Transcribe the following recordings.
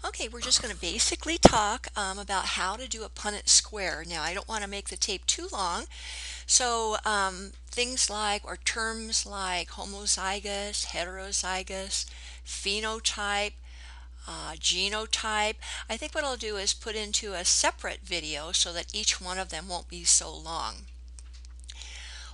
Okay, we're just going to basically talk about how to do a punnett square. Now, I don't want to make the tape too long, so things like, or terms like homozygous, heterozygous, phenotype, genotype, I think what I'll do is put into a separate video so that each one of them won't be so long.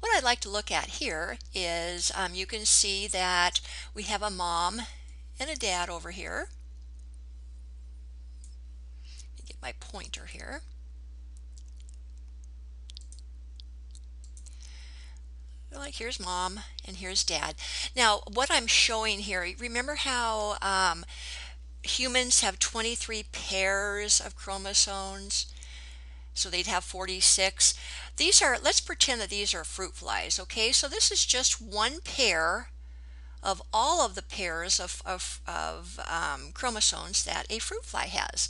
What I'd like to look at here is you can see that we have a mom and a dad over here. Get my pointer here. Like here's mom and here's dad. Now what I'm showing here, remember how humans have 23 pairs of chromosomes? So they'd have 46. These are, let's pretend that these are fruit flies, okay? So this is just one pair of all of the pairs of chromosomes that a fruit fly has.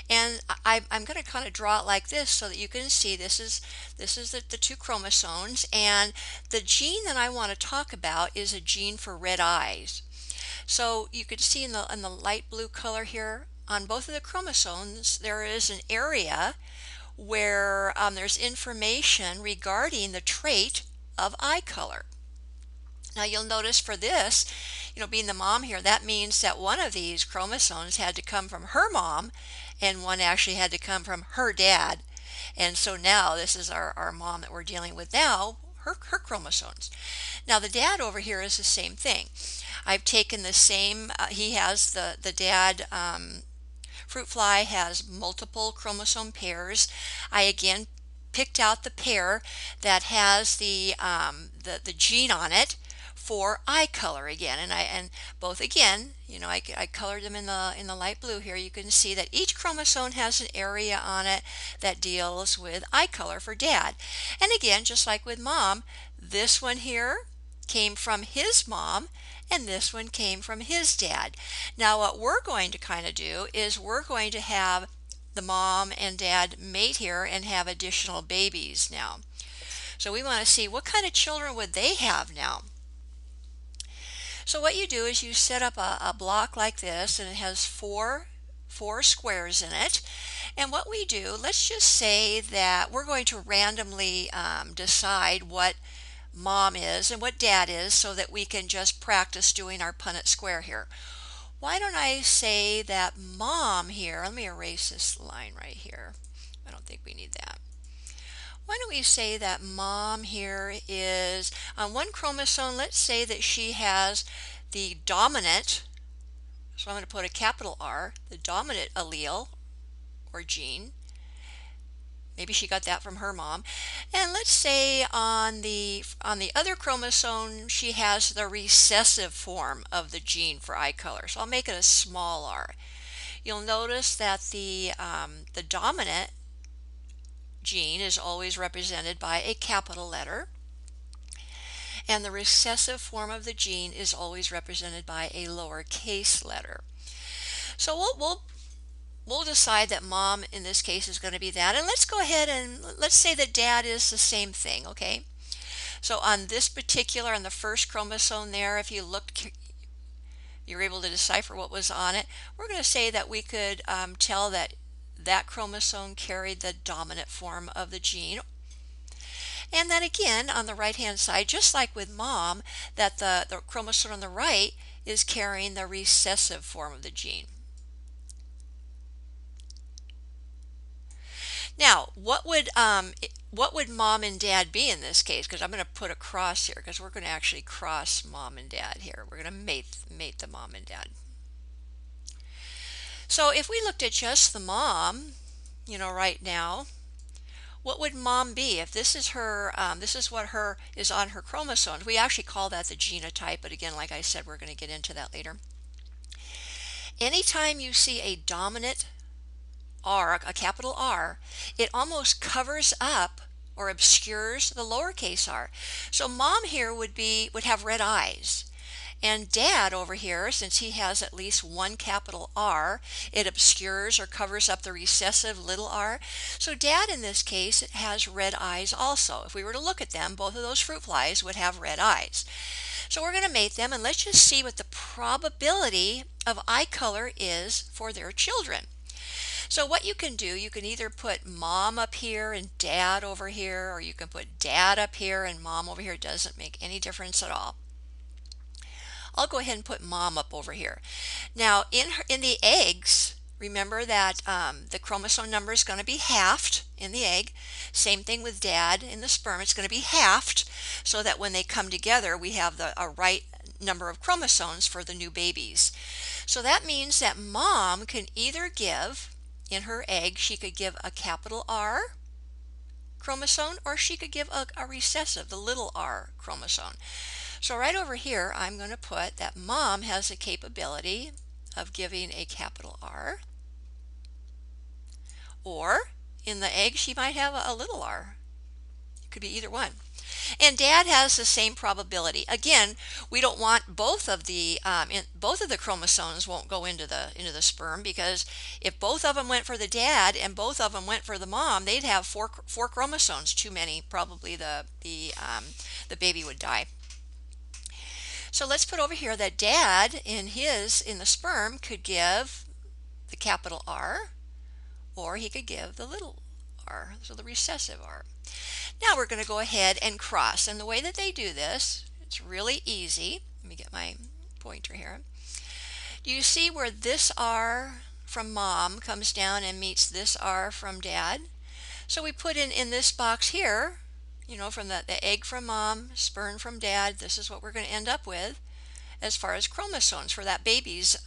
And I'm going to kind of draw it like this so that you can see this is the two chromosomes, and the gene that I want to talk about is a gene for red eyes. So you can see in the light blue color here on both of the chromosomes there is an area where there's information regarding the trait of eye color. Now you'll notice for this, being the mom here, that means that one of these chromosomes had to come from her mom and one actually had to come from her dad. And so now this is our mom that we're dealing with now, her chromosomes. Now the dad over here is the same thing. I've taken the same, he has the dad, fruit fly has multiple chromosome pairs. I again picked out the pair that has the gene on it for eye color again, and both again, I colored them in the light blue here. You can see that each chromosome has an area on it that deals with eye color for dad. And again, just like with mom, this one here came from his mom and this one came from his dad. Now what we're going to kind of do is we're going to have the mom and dad mate here and have additional babies now. So we want to see what kind of children would they have now. So what you do is you set up a block like this, and it has four squares in it. And what we do, let's just say that we're going to randomly decide what mom is and what dad is so that we can just practice doing our punnett square here. Why don't I say that mom here, let me erase this line right here. I don't think we need that. Why don't we say that mom here is on one chromosome, let's say that she has the dominant, so I'm going to put a capital R, the dominant allele or gene. Maybe she got that from her mom. And let's say on the other chromosome she has the recessive form of the gene for eye color. So I'll make it a small r. You'll notice that the dominant gene is always represented by a capital letter, and the recessive form of the gene is always represented by a lowercase letter. So we'll decide that mom in this case is going to be that, and let's go ahead and let's say that dad is the same thing, okay? So on this particular, on the first chromosome there, if you looked, you're able to decipher what was on it. We're going to say that we could tell that that chromosome carried the dominant form of the gene. And then again, on the right-hand side, just like with mom, that the chromosome on the right is carrying the recessive form of the gene. Now, what would mom and dad be in this case? Because I'm going to put a cross here because we're going to actually cross mom and dad here. We're going to mate the mom and dad. So if we looked at just the mom, right now, what would mom be? If this is her, this is what is on her chromosomes. We actually call that the genotype, but again, like I said, we're going to get into that later. Anytime you see a dominant R, a capital R, it almost covers up or obscures the lowercase r. So mom here would have red eyes. And dad over here, since he has at least one capital R, it obscures or covers up the recessive little r. So dad in this case has red eyes also. If we were to look at them, both of those fruit flies would have red eyes. So we're going to mate them, and let's just see what the probability of eye color is for their children. So what you can do, you can either put mom up here and dad over here, or you can put dad up here and mom over here. It doesn't make any difference at all. I'll go ahead and put mom up over here. Now in the eggs, remember that the chromosome number is going to be halved in the egg. Same thing with dad in the sperm. It's going to be halved so that when they come together, we have a right number of chromosomes for the new babies. So that means that mom can either give, in her egg, she could give a capital R chromosome, or she could give a recessive, the little r chromosome. So right over here, I'm going to put that mom has the capability of giving a capital R, or in the egg, she might have a little r. It could be either one. And dad has the same probability. Again, we don't want both of the chromosomes won't go into the sperm, because if both of them went for the dad and both of them went for the mom, they'd have four chromosomes too many. Probably the baby would die. So let's put over here that dad in the sperm could give the capital R, or he could give the little r, so the recessive r. Now we're going to go ahead and cross, and the way that they do this, it's really easy. Let me get my pointer here. Do you see where this R from mom comes down and meets this R from dad? So we put in this box here, from the egg from mom, sperm from dad, this is what we're going to end up with as far as chromosomes for that baby's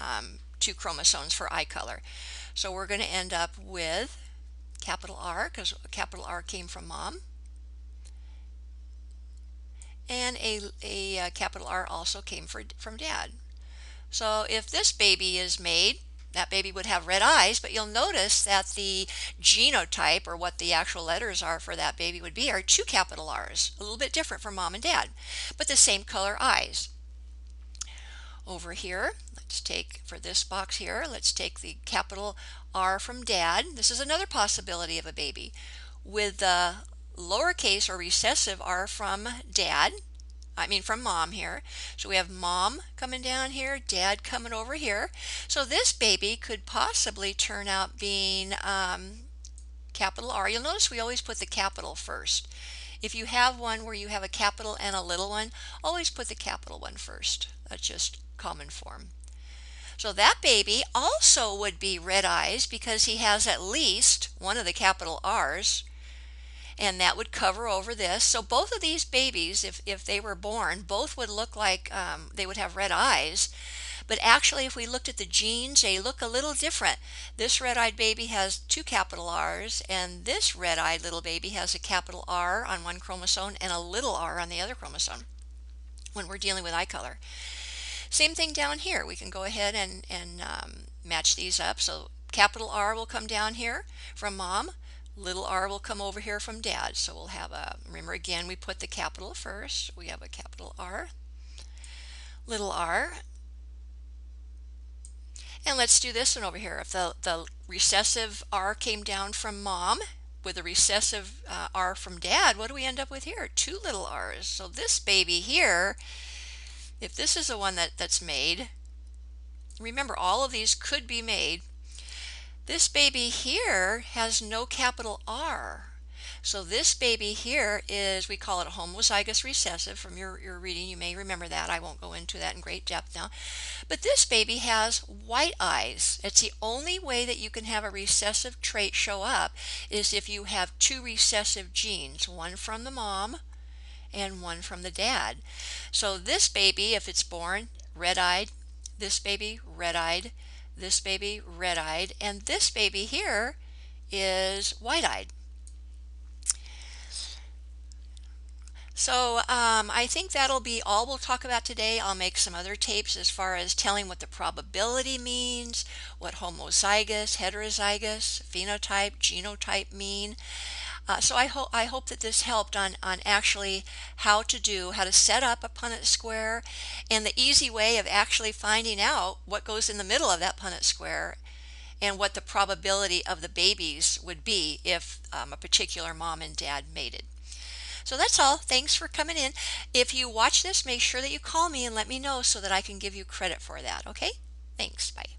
2 chromosomes for eye color. So we're going to end up with capital R, because capital R came from mom, and a capital R also came from dad. So if this baby is made, that baby would have red eyes, but you'll notice that the genotype, or what the actual letters are for that baby would be, are 2 capital R's, a little bit different from mom and dad, but the same color eyes. Over here, let's take, for this box here, let's take the capital R from dad. This is another possibility of a baby with the lowercase or recessive r from dad. From mom here. So we have mom coming down here, dad coming over here. So this baby could possibly turn out being capital R. You'll notice we always put the capital first. If you have one where you have a capital and a little one, always put the capital one first. That's just common form. So that baby also would be red eyes, because he has at least one of the capital R's, and that would cover over this. So both of these babies, if they were born, both would look like they would have red eyes. But actually, if we looked at the genes, they look a little different. This red-eyed baby has 2 capital R's, and this red-eyed little baby has a capital R on one chromosome and a little r on the other chromosome when we're dealing with eye color. Same thing down here. We can go ahead and match these up. So capital R will come down here from mom. Little r will come over here from dad. So we'll have remember again, we put the capital first. We have a capital R, little r. And let's do this one over here. If the recessive R came down from mom with a recessive R from dad, what do we end up with here? 2 little r's. So this baby here, if this is the one that's made, remember all of these could be made. This baby here has no capital R. So this baby here is, we call it a homozygous recessive. From your reading, you may remember that. I won't go into that in great depth now. But this baby has white eyes. It's the only way that you can have a recessive trait show up is if you have 2 recessive genes, one from the mom and one from the dad. So this baby, if it's born, red-eyed, this baby, red-eyed, this baby, red-eyed, and this baby here is white-eyed. So I think that'll be all we'll talk about today. I'll make some other tapes as far as telling what the probability means, what homozygous, heterozygous, phenotype, genotype mean. So I hope that this helped on actually how to set up a Punnett square, and the easy way of actually finding out what goes in the middle of that Punnett square and what the probability of the babies would be if a particular mom and dad mated. So that's all. Thanks for coming in. If you watch this, make sure that you call me and let me know so that I can give you credit for that. Okay? Thanks. Bye.